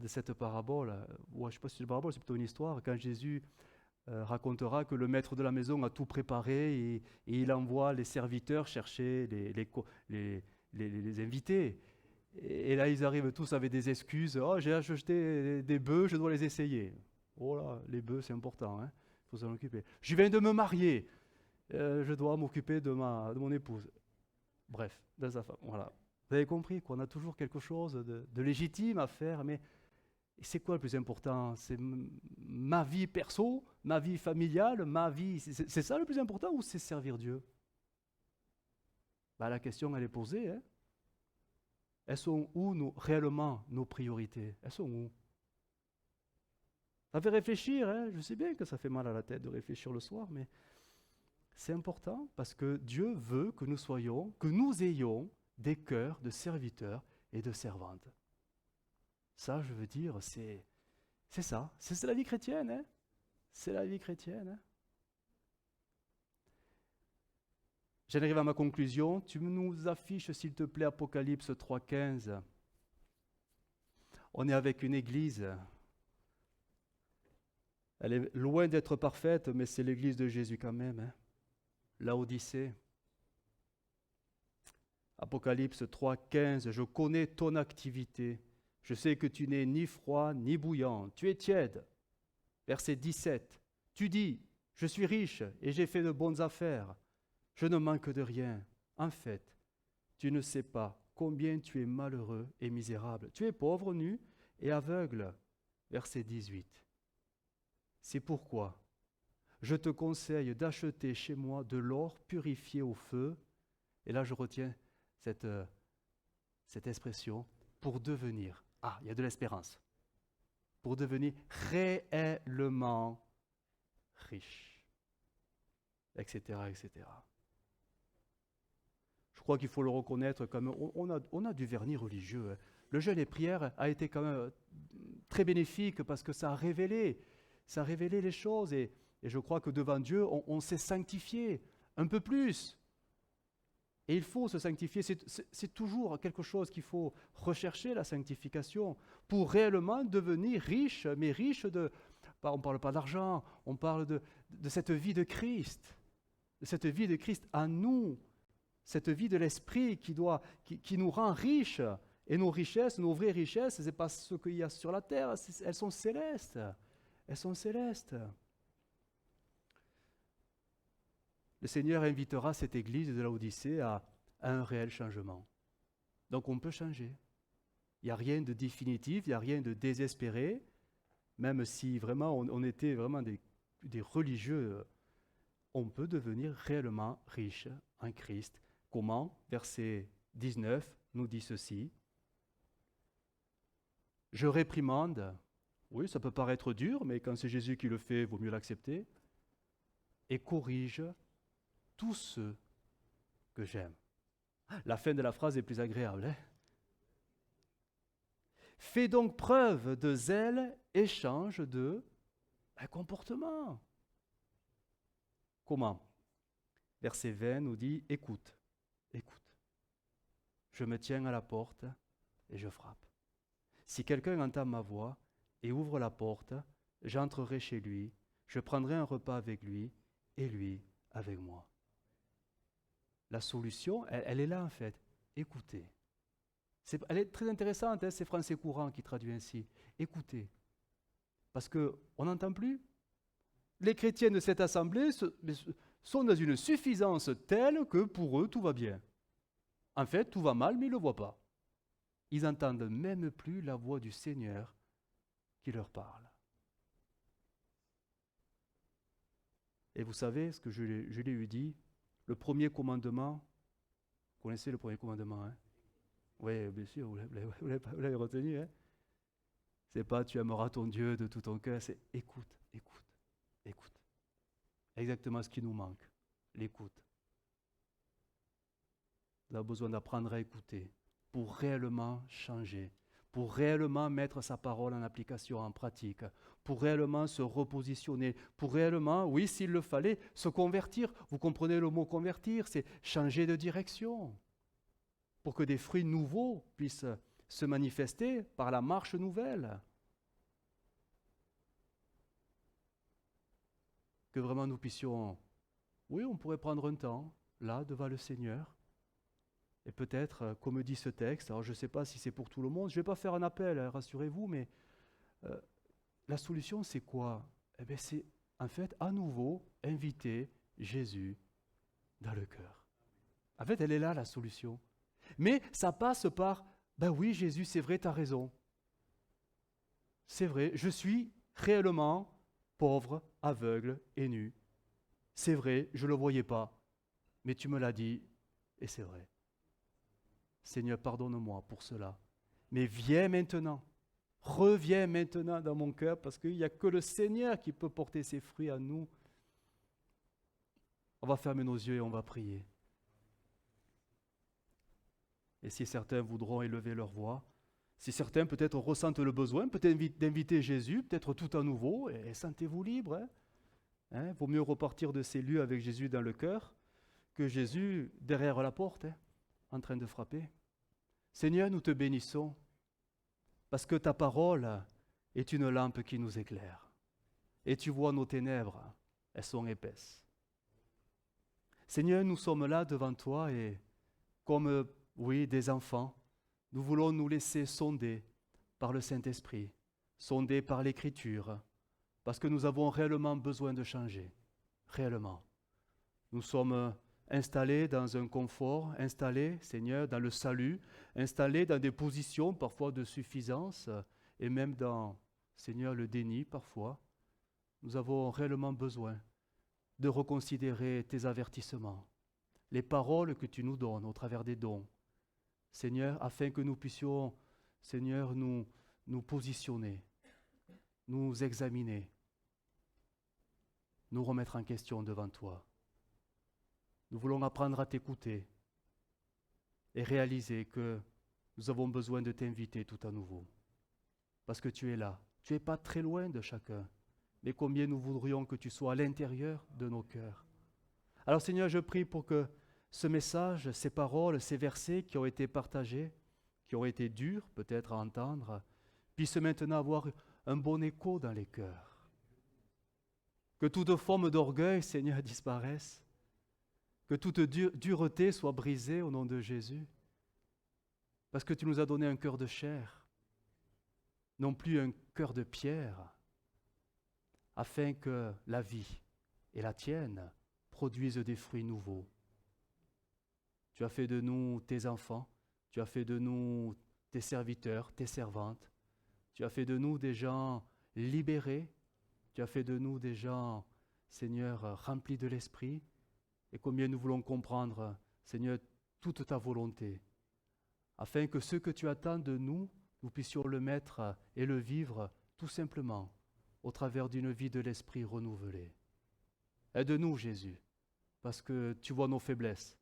cette parabole. Ouais, je ne sais pas si c'est une parabole, c'est plutôt une histoire, quand Jésus racontera que le maître de la maison a tout préparé et il envoie les serviteurs chercher les invités. Et là, ils arrivent tous avec des excuses. « Oh, j'ai acheté des bœufs, je dois les essayer. » Oh là, les bœufs, c'est important, hein, faut s'en occuper. « Je viens de me marier, je dois m'occuper de mon épouse. » Bref, de sa femme, voilà. Vous avez compris qu'on a toujours quelque chose de légitime à faire, mais c'est quoi le plus important ? C'est ma vie perso, ma vie familiale, ma vie... C'est ça le plus important ou c'est servir Dieu ? La question, elle est posée, hein. Elles sont où réellement nos priorités ? Elles sont où ? Ça fait réfléchir, hein. Je sais bien que ça fait mal à la tête de réfléchir le soir, mais c'est important parce que Dieu veut que nous ayons des cœurs de serviteurs et de servantes. Ça, je veux dire, c'est ça. C'est la vie chrétienne, hein. C'est la vie chrétienne, hein. J'en arrive à ma conclusion. Tu nous affiches, s'il te plaît, Apocalypse 3,15. On est avec une église. Elle est loin d'être parfaite, mais c'est l'église de Jésus quand même. Hein. Laodicée. Apocalypse 3,15. Je connais ton activité, Je sais que tu n'es ni froid ni bouillant, tu es tiède. Verset 17. Tu dis, je suis riche et j'ai fait de bonnes affaires. Je ne manque de rien. En fait, tu ne sais pas combien tu es malheureux et misérable. Tu es pauvre, nu et aveugle. Verset 18. C'est pourquoi je te conseille d'acheter chez moi de l'or purifié au feu. Et là, je retiens cette expression, pour devenir. Ah, il y a de l'espérance. Pour devenir réellement riche, etc., etc. Je crois qu'il faut le reconnaître comme on a du vernis religieux. Le jeûne et prière a été quand même très bénéfique parce que ça a révélé les choses et je crois que devant Dieu, on s'est sanctifié un peu plus. Et il faut se sanctifier, c'est toujours quelque chose qu'il faut rechercher, la sanctification, pour réellement devenir riche, mais riche de, on ne parle pas d'argent, on parle de cette vie de Christ en nous, cette vie de l'esprit qui nous rend riches. Et nos richesses, nos vraies richesses, ce n'est pas ce qu'il y a sur la terre, elles sont célestes. Elles sont célestes. Le Seigneur invitera cette église de Laodicée à un réel changement. Donc on peut changer. Il n'y a rien de définitif, il n'y a rien de désespéré, même si vraiment on était vraiment des religieux, on peut devenir réellement riche en Christ. Comment? Verset 19 nous dit ceci. Je réprimande, oui, ça peut paraître dur, mais quand c'est Jésus qui le fait, il vaut mieux l'accepter, et corrige tous ceux que j'aime. La fin de la phrase est plus agréable. Hein? Fais donc preuve de zèle et change de comportement. Comment? Verset 20 nous dit, écoute, je me tiens à la porte et je frappe. Si quelqu'un entend ma voix et ouvre la porte, j'entrerai chez lui, je prendrai un repas avec lui et lui avec moi. La solution, elle est là en fait. Écoutez. Elle est très intéressante, hein, c'est Français courant qui traduit ainsi. Écoutez. Parce qu'on n'entend plus. Les chrétiens de cette assemblée sont dans une suffisance telle que pour eux, tout va bien. En fait, tout va mal, mais ils ne le voient pas. Ils n'entendent même plus la voix du Seigneur qui leur parle. Et vous savez ce que je l'ai eu dit, le premier commandement, vous connaissez le premier commandement, hein? Oui, bien sûr, vous l'avez retenu. Hein? C'est pas tu aimeras ton Dieu de tout ton cœur, c'est écoute. Exactement ce qui nous manque, l'écoute. On a besoin d'apprendre à écouter pour réellement changer, pour réellement mettre sa parole en application, en pratique, pour réellement se repositionner, pour réellement, oui, s'il le fallait, se convertir. Vous comprenez le mot convertir, c'est changer de direction, pour que des fruits nouveaux puissent se manifester par la marche nouvelle. Que vraiment nous puissions, oui, on pourrait prendre un temps, là, devant le Seigneur, et peut-être, comme dit ce texte, alors je ne sais pas si c'est pour tout le monde, je ne vais pas faire un appel, hein, rassurez-vous, mais la solution, c'est quoi? Eh bien, c'est en fait, à nouveau, inviter Jésus dans le cœur. En fait, elle est là, la solution. Mais ça passe par, ben oui, Jésus, c'est vrai, tu as raison. C'est vrai, je suis réellement pauvre, aveugle et nu. C'est vrai, je ne le voyais pas, mais tu me l'as dit, et c'est vrai. Seigneur, pardonne-moi pour cela. Mais viens maintenant, reviens maintenant dans mon cœur, parce qu'il n'y a que le Seigneur qui peut porter ses fruits à nous. On va fermer nos yeux et on va prier. Et si certains voudront élever leur voix, si certains peut-être ressentent le besoin, peut-être d'inviter Jésus, peut-être tout à nouveau, et sentez-vous libre. Hein? Vaut mieux repartir de ces lieux avec Jésus dans le cœur que Jésus derrière la porte, en train de frapper. Seigneur, nous te bénissons, parce que ta parole est une lampe qui nous éclaire. Et tu vois nos ténèbres, elles sont épaisses. Seigneur, nous sommes là devant toi et comme, oui, des enfants, nous voulons nous laisser sonder par le Saint-Esprit, sondés par l'Écriture, parce que nous avons réellement besoin de changer, réellement. Nous sommes installés dans un confort, installés, Seigneur, dans le salut, installés dans des positions parfois de suffisance et même dans, Seigneur, le déni parfois. Nous avons réellement besoin de reconsidérer tes avertissements, les paroles que tu nous donnes au travers des dons, Seigneur, afin que nous puissions, Seigneur, nous positionner, nous examiner, nous remettre en question devant toi. Nous voulons apprendre à t'écouter et réaliser que nous avons besoin de t'inviter tout à nouveau. Parce que tu es là. Tu n'es pas très loin de chacun. Mais combien nous voudrions que tu sois à l'intérieur de nos cœurs. Alors Seigneur, je prie pour que ce message, ces paroles, ces versets qui ont été partagés, qui ont été durs peut-être à entendre, puissent maintenant avoir un bon écho dans les cœurs. Que toute forme d'orgueil, Seigneur, disparaisse. Que toute dureté soit brisée au nom de Jésus. Parce que tu nous as donné un cœur de chair, non plus un cœur de pierre, afin que la vie et la tienne produisent des fruits nouveaux. Tu as fait de nous tes enfants, tu as fait de nous tes serviteurs, tes servantes, tu as fait de nous des gens libérés, tu as fait de nous des gens, Seigneur, remplis de l'Esprit, et combien nous voulons comprendre, Seigneur, toute ta volonté, afin que ce que tu attends de nous, nous puissions le mettre et le vivre tout simplement au travers d'une vie de l'Esprit renouvelée. Aide-nous, Jésus, parce que tu vois nos faiblesses,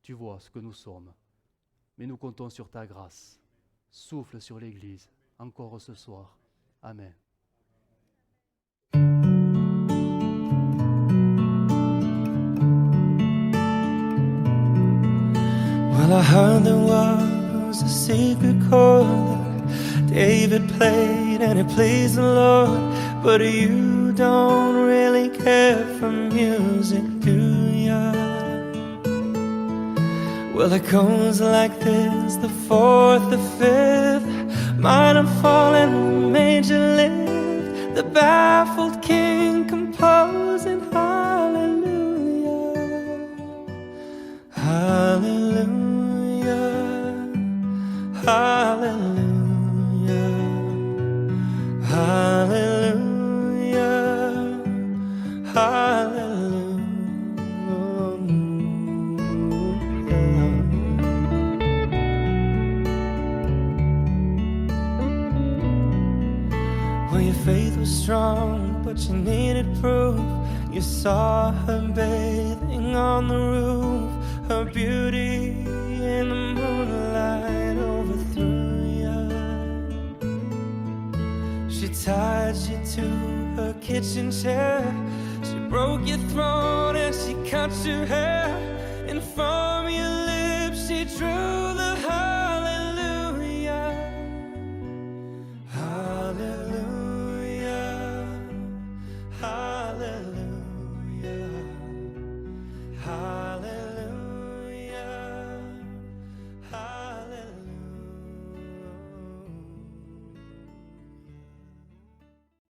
tu vois ce que nous sommes, mais nous comptons sur ta grâce. Souffle sur l'Église, encore ce soir. Amen.
Well, I heard there was a secret chord that David played and it pleased the Lord. But you don't really care for music, do ya? Well, it goes like this, the fourth, the fifth, minor fall and the major lift, the baffled king composing hallelujah, hallelujah, hallelujah, hallelujah, hallelujah. Well, your faith was strong, but you needed proof. You saw her bathing on the roof, her beauty in the moonlight overthrew you. She tied you to her kitchen chair, she broke your throat and she cut your hair, and from your lips she drew the